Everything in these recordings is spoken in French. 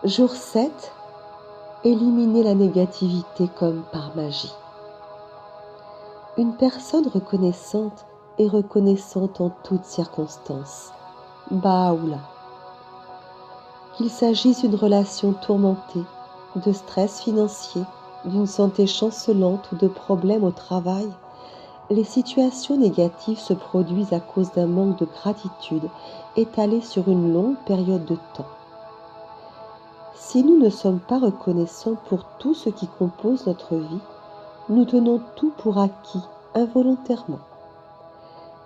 Jour 7. Éliminer la négativité comme par magie. Une personne reconnaissante est reconnaissante en toutes circonstances. Baoula. Qu'il s'agisse d'une relation tourmentée, de stress financier, d'une santé chancelante ou de problèmes au travail, les situations négatives se produisent à cause d'un manque de gratitude étalé sur une longue période de temps. Si nous ne sommes pas reconnaissants pour tout ce qui compose notre vie, nous tenons tout pour acquis involontairement.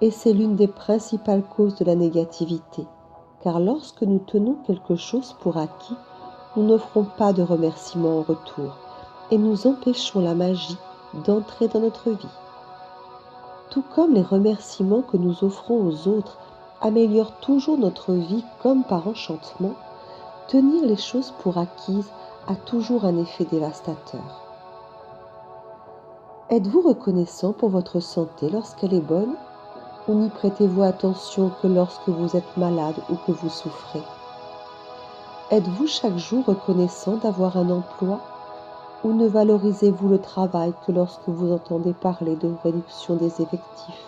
Et c'est l'une des principales causes de la négativité, car lorsque nous tenons quelque chose pour acquis, nous n'offrons pas de remerciements en retour et nous empêchons la magie d'entrer dans notre vie. Tout comme les remerciements que nous offrons aux autres améliorent toujours notre vie comme par enchantement, tenir les choses pour acquises a toujours un effet dévastateur. Êtes-vous reconnaissant pour votre santé lorsqu'elle est bonne, ou n'y prêtez-vous attention que lorsque vous êtes malade ou que vous souffrez? Êtes-vous chaque jour reconnaissant d'avoir un emploi, ou ne valorisez-vous le travail que lorsque vous entendez parler de réduction des effectifs?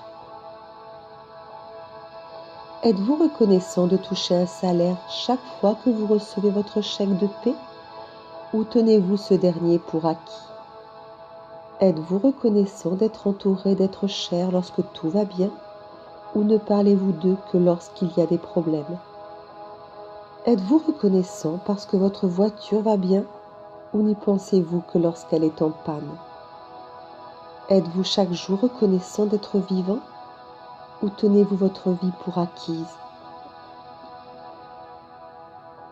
Êtes-vous reconnaissant de toucher un salaire chaque fois que vous recevez votre chèque de paie, ou tenez-vous ce dernier pour acquis? Êtes-vous reconnaissant d'être entouré d'êtres chers lorsque tout va bien, ou ne parlez-vous d'eux que lorsqu'il y a des problèmes? Êtes-vous reconnaissant parce que votre voiture va bien, ou n'y pensez-vous que lorsqu'elle est en panne? Êtes-vous chaque jour reconnaissant d'être vivant, ou tenez-vous votre vie pour acquise?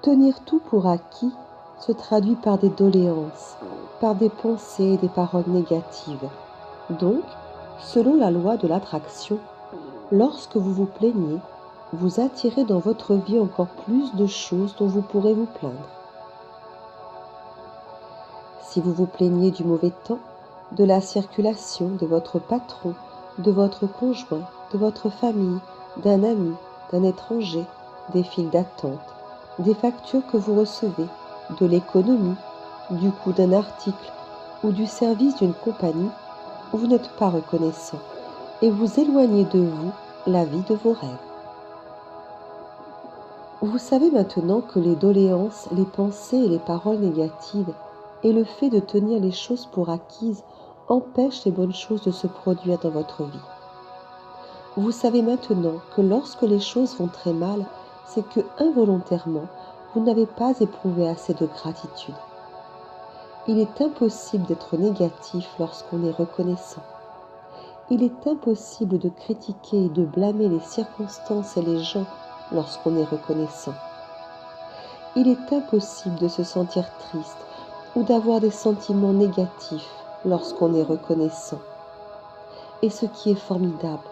Tenir tout pour acquis se traduit par des doléances, par des pensées et des paroles négatives. Donc, selon la loi de l'attraction, lorsque vous vous plaignez, vous attirez dans votre vie encore plus de choses dont vous pourrez vous plaindre. Si vous vous plaignez du mauvais temps, de la circulation, de votre patron, de votre conjoint, de votre famille, d'un ami, d'un étranger, des files d'attente, des factures que vous recevez, de l'économie, du coût d'un article ou du service d'une compagnie, vous n'êtes pas reconnaissant et vous éloignez de vous la vie de vos rêves. Vous savez maintenant que les doléances, les pensées et les paroles négatives et le fait de tenir les choses pour acquises empêchent les bonnes choses de se produire dans votre vie. Vous savez maintenant que lorsque les choses vont très mal, c'est que involontairement, vous n'avez pas éprouvé assez de gratitude. Il est impossible d'être négatif lorsqu'on est reconnaissant. Il est impossible de critiquer et de blâmer les circonstances et les gens lorsqu'on est reconnaissant. Il est impossible de se sentir triste ou d'avoir des sentiments négatifs lorsqu'on est reconnaissant. Et ce qui est formidable,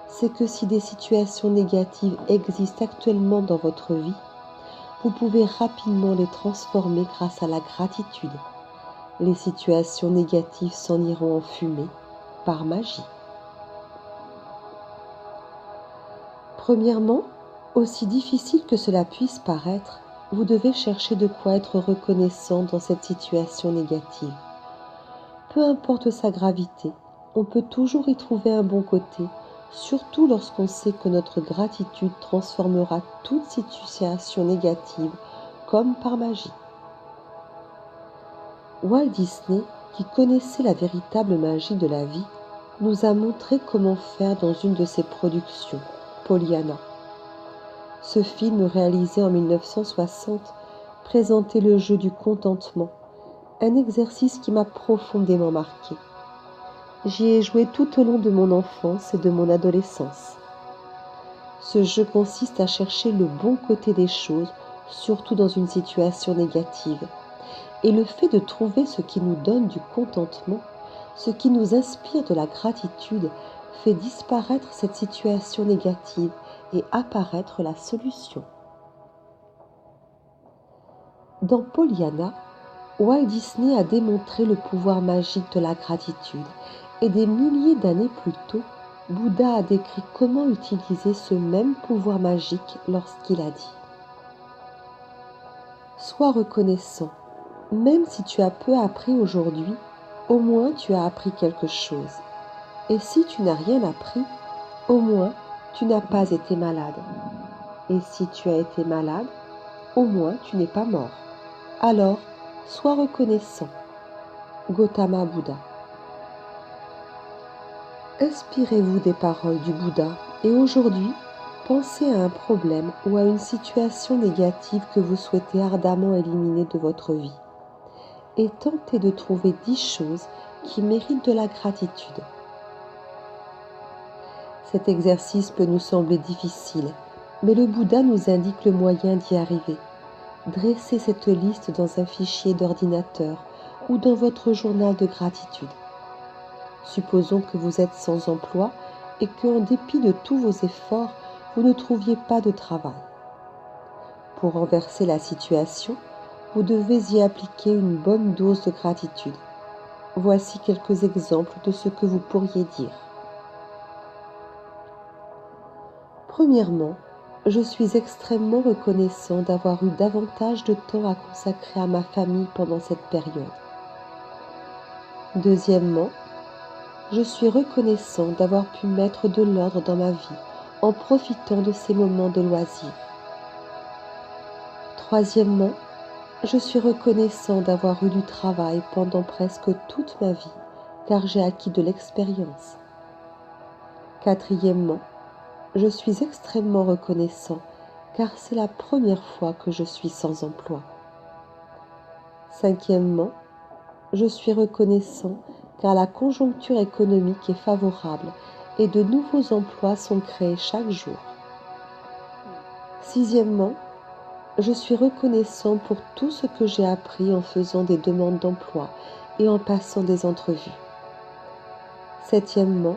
c'est que si des situations négatives existent actuellement dans votre vie, vous pouvez rapidement les transformer grâce à la gratitude. Les situations négatives s'en iront en fumée par magie. Premièrement, aussi difficile que cela puisse paraître, vous devez chercher de quoi être reconnaissant dans cette situation négative. Peu importe sa gravité, on peut toujours y trouver un bon côté, surtout lorsqu'on sait que notre gratitude transformera toute situation négative comme par magie. Walt Disney, qui connaissait la véritable magie de la vie, nous a montré comment faire dans une de ses productions, Pollyanna. Ce film réalisé en 1960 présentait le jeu du contentement, un exercice qui m'a profondément marqué. J'y ai joué tout au long de mon enfance et de mon adolescence. Ce jeu consiste à chercher le bon côté des choses, surtout dans une situation négative. Et le fait de trouver ce qui nous donne du contentement, ce qui nous inspire de la gratitude, fait disparaître cette situation négative et apparaître la solution. Dans Pollyanna, Walt Disney a démontré le pouvoir magique de la gratitude et des milliers d'années plus tôt, Bouddha a décrit comment utiliser ce même pouvoir magique lorsqu'il a dit: Sois reconnaissant. Même si tu as peu appris aujourd'hui, au moins tu as appris quelque chose. Et si tu n'as rien appris, au moins tu n'as pas été malade. Et si tu as été malade, au moins tu n'es pas mort. Alors, sois reconnaissant. Gautama Bouddha. Inspirez-vous des paroles du Bouddha et aujourd'hui, pensez à un problème ou à une situation négative que vous souhaitez ardemment éliminer de votre vie et tentez de trouver 10 choses qui méritent de la gratitude. Cet exercice peut nous sembler difficile, mais le Bouddha nous indique le moyen d'y arriver. Dressez cette liste dans un fichier d'ordinateur ou dans votre journal de gratitude. Supposons que vous êtes sans emploi et qu'en dépit de tous vos efforts, vous ne trouviez pas de travail. Pour renverser la situation, vous devez y appliquer une bonne dose de gratitude. Voici quelques exemples de ce que vous pourriez dire. Premièrement, je suis extrêmement reconnaissant d'avoir eu davantage de temps à consacrer à ma famille pendant cette période. Deuxièmement, je suis reconnaissant d'avoir pu mettre de l'ordre dans ma vie en profitant de ces moments de loisirs. Troisièmement, je suis reconnaissant d'avoir eu du travail pendant presque toute ma vie, car j'ai acquis de l'expérience. Quatrièmement, je suis extrêmement reconnaissant, car c'est la première fois que je suis sans emploi. Cinquièmement, je suis reconnaissant, car la conjoncture économique est favorable et de nouveaux emplois sont créés chaque jour. Sixièmement, je suis reconnaissant pour tout ce que j'ai appris en faisant des demandes d'emploi et en passant des entrevues. Septièmement,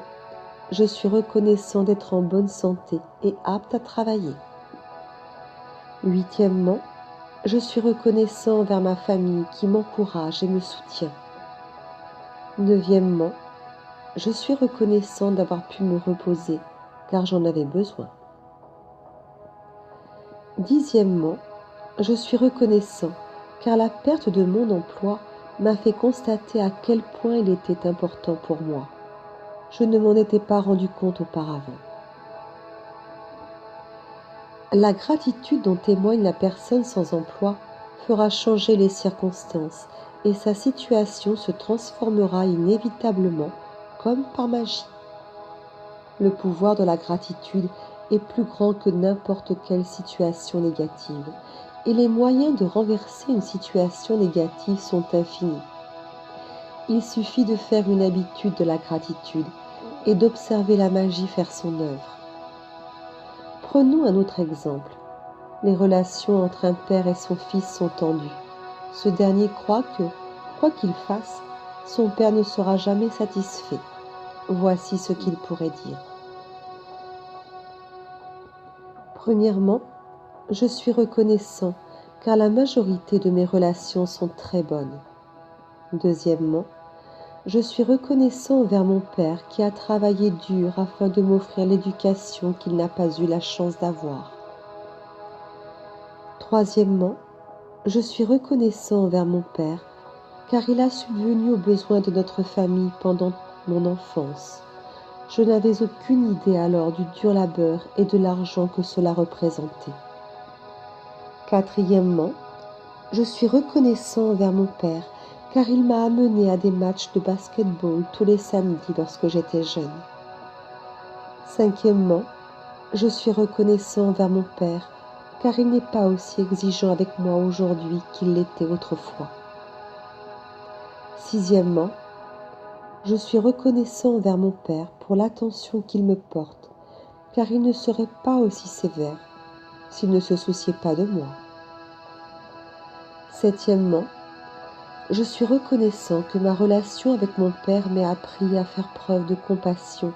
je suis reconnaissant d'être en bonne santé et apte à travailler. Huitièmement, je suis reconnaissant envers ma famille qui m'encourage et me soutient. Neuvièmement, je suis reconnaissant d'avoir pu me reposer car j'en avais besoin. Dixièmement, je suis reconnaissant car la perte de mon emploi m'a fait constater à quel point il était important pour moi. Je ne m'en étais pas rendu compte auparavant. La gratitude dont témoigne la personne sans emploi fera changer les circonstances et sa situation se transformera inévitablement comme par magie. Le pouvoir de la gratitude est plus grand que n'importe quelle situation négative et les moyens de renverser une situation négative sont infinis. Il suffit de faire une habitude de la gratitude et d'observer la magie faire son œuvre. Prenons un autre exemple. Les relations entre un père et son fils sont tendues. Ce dernier croit que, quoi qu'il fasse, son père ne sera jamais satisfait. Voici ce qu'il pourrait dire. Premièrement, je suis reconnaissant car la majorité de mes relations sont très bonnes. Deuxièmement, je suis reconnaissant envers mon père qui a travaillé dur afin de m'offrir l'éducation qu'il n'a pas eu la chance d'avoir. Troisièmement, je suis reconnaissant envers mon père car il a subvenu aux besoins de notre famille pendant mon enfance. Je n'avais aucune idée alors du dur labeur et de l'argent que cela représentait. Quatrièmement, je suis reconnaissant envers mon père car il m'a amené à des matchs de basket-ball tous les samedis lorsque j'étais jeune. Cinquièmement, je suis reconnaissant envers mon père car il n'est pas aussi exigeant avec moi aujourd'hui qu'il l'était autrefois. Sixièmement, je suis reconnaissant envers mon père pour l'attention qu'il me porte car il ne serait pas aussi sévère s'il ne se souciait pas de moi. Septièmement, je suis reconnaissant que ma relation avec mon père m'ait appris à faire preuve de compassion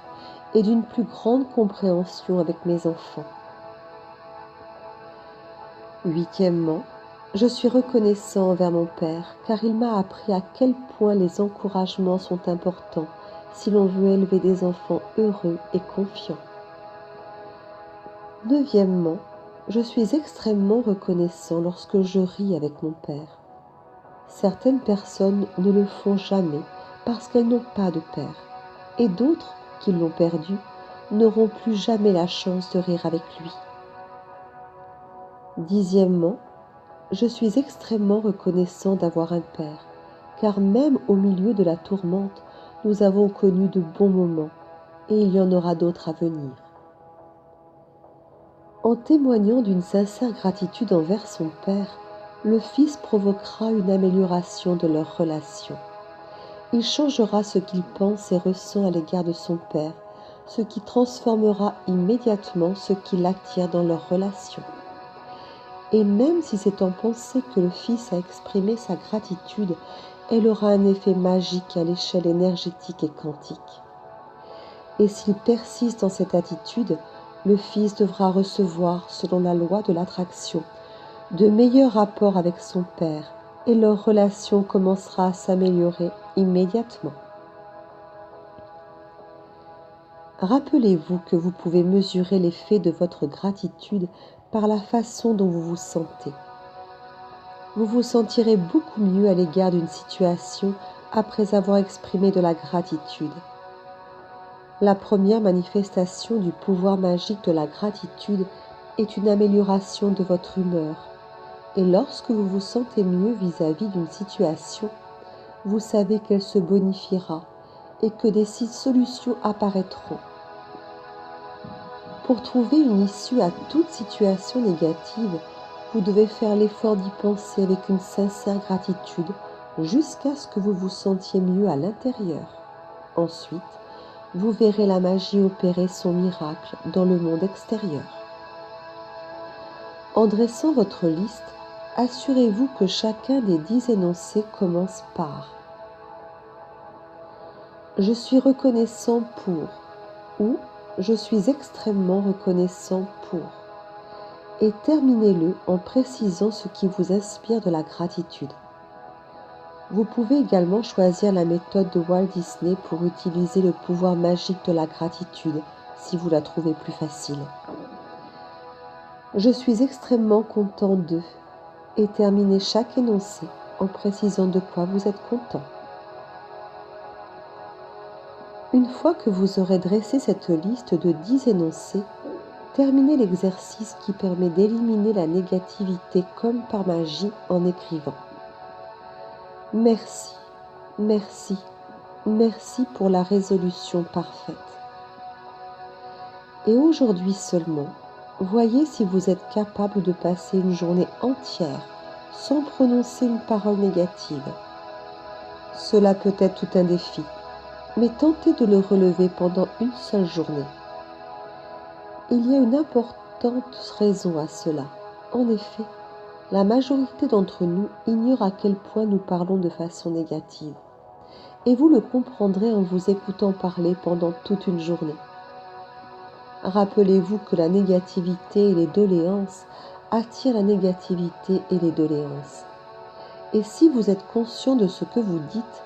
et d'une plus grande compréhension avec mes enfants. Huitièmement, je suis reconnaissant envers mon père car il m'a appris à quel point les encouragements sont importants si l'on veut élever des enfants heureux et confiants. Neuvièmement, Je suis extrêmement reconnaissant lorsque je ris avec mon père. Certaines personnes ne le font jamais parce qu'elles n'ont pas de père, et d'autres, qui l'ont perdu, n'auront plus jamais la chance de rire avec lui. Dixièmement, je suis extrêmement reconnaissant d'avoir un père, car même au milieu de la tourmente, nous avons connu de bons moments, et il y en aura d'autres à venir. En témoignant d'une sincère gratitude envers son père, le fils provoquera une amélioration de leur relation. Il changera ce qu'il pense et ressent à l'égard de son père, ce qui transformera immédiatement ce qu'il attire dans leur relation. Et même si c'est en pensée que le fils a exprimé sa gratitude, elle aura un effet magique à l'échelle énergétique et quantique. Et s'il persiste dans cette attitude, le fils devra recevoir, selon la loi de l'attraction, de meilleurs rapports avec son père, et leur relation commencera à s'améliorer immédiatement. Rappelez-vous que vous pouvez mesurer l'effet de votre gratitude par la façon dont vous vous sentez. Vous vous sentirez beaucoup mieux à l'égard d'une situation après avoir exprimé de la gratitude. La première manifestation du pouvoir magique de la gratitude est une amélioration de votre humeur. Et lorsque vous vous sentez mieux vis-à-vis d'une situation, vous savez qu'elle se bonifiera et que des solutions apparaîtront. Pour trouver une issue à toute situation négative, vous devez faire l'effort d'y penser avec une sincère gratitude jusqu'à ce que vous vous sentiez mieux à l'intérieur. Ensuite, vous verrez la magie opérer son miracle dans le monde extérieur. En dressant votre liste, assurez-vous que chacun des 10 énoncés commence par « Je suis reconnaissant pour » ou « Je suis extrêmement reconnaissant pour » et terminez-le en précisant ce qui vous inspire de la gratitude. Vous pouvez également choisir la méthode de Walt Disney pour utiliser le pouvoir magique de la gratitude si vous la trouvez plus facile. Je suis extrêmement content de et terminez chaque énoncé en précisant de quoi vous êtes content. Une fois que vous aurez dressé cette liste de 10 énoncés, terminez l'exercice qui permet d'éliminer la négativité comme par magie en écrivant « Merci, merci, merci pour la résolution parfaite. » Et aujourd'hui seulement, voyez si vous êtes capable de passer une journée entière sans prononcer une parole négative. Cela peut être tout un défi, mais tentez de le relever pendant une seule journée. Il y a une importante raison à cela. En effet, la majorité d'entre nous ignore à quel point nous parlons de façon négative. Et vous le comprendrez en vous écoutant parler pendant toute une journée. Rappelez-vous que la négativité et les doléances attirent la négativité et les doléances. Et si vous êtes conscient de ce que vous dites,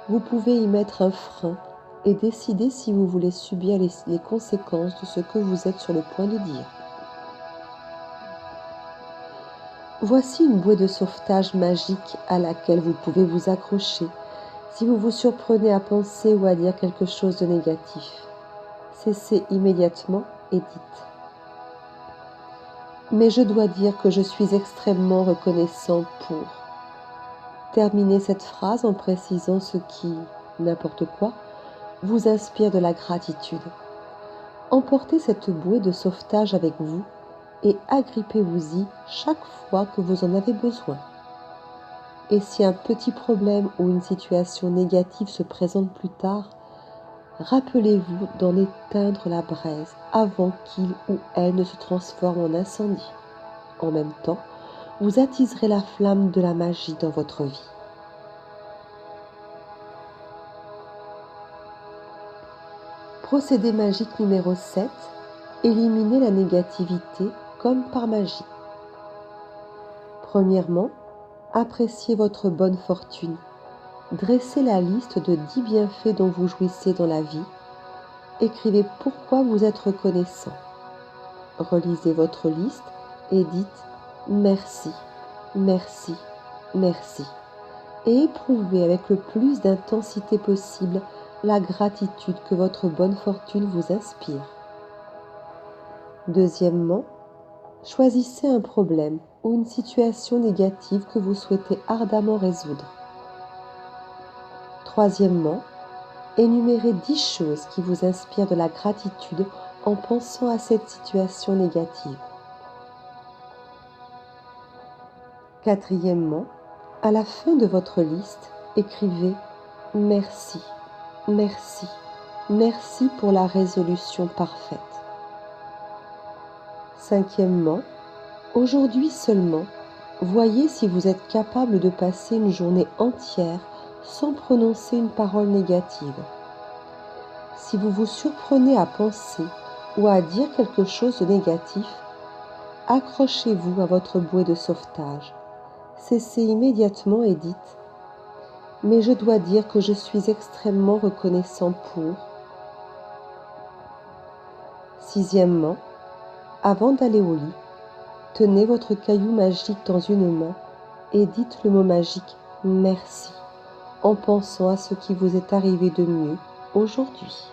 vous pouvez y mettre un frein et décider si vous voulez subir les conséquences de ce que vous êtes sur le point de dire. Voici une bouée de sauvetage magique à laquelle vous pouvez vous accrocher si vous vous surprenez à penser ou à dire quelque chose de négatif. Cessez immédiatement et dites « Mais je dois dire que je suis extrêmement reconnaissant pour… » Terminez cette phrase en précisant ce qui, n'importe quoi, vous inspire de la gratitude. Emportez cette bouée de sauvetage avec vous et agrippez-vous-y chaque fois que vous en avez besoin. Et si un petit problème ou une situation négative se présente plus tard, rappelez-vous d'en éteindre la braise avant qu'il ou elle ne se transforme en incendie. En même temps, vous attiserez la flamme de la magie dans votre vie. Procédé magique numéro 7. Éliminez la négativité comme par magie. Premièrement, appréciez votre bonne fortune. Dressez la liste de 10 bienfaits dont vous jouissez dans la vie. Écrivez pourquoi vous êtes reconnaissant. Relisez votre liste et dites merci, merci, merci. Et éprouvez avec le plus d'intensité possible la gratitude que votre bonne fortune vous inspire. Deuxièmement, choisissez un problème ou une situation négative que vous souhaitez ardemment résoudre. Troisièmement, énumérez 10 choses qui vous inspirent de la gratitude en pensant à cette situation négative. Quatrièmement, à la fin de votre liste, écrivez « Merci, merci, merci pour la résolution parfaite ». Cinquièmement, aujourd'hui seulement, voyez si vous êtes capable de passer une journée entière sans prononcer une parole négative. Si vous vous surprenez à penser ou à dire quelque chose de négatif, accrochez-vous à votre bouée de sauvetage. Cessez immédiatement et dites « Mais je dois dire que je suis extrêmement reconnaissant pour… » Sixièmement, avant d'aller au lit, tenez votre caillou magique dans une main et dites le mot magique « Merci » en pensant à ce qui vous est arrivé de mieux aujourd'hui.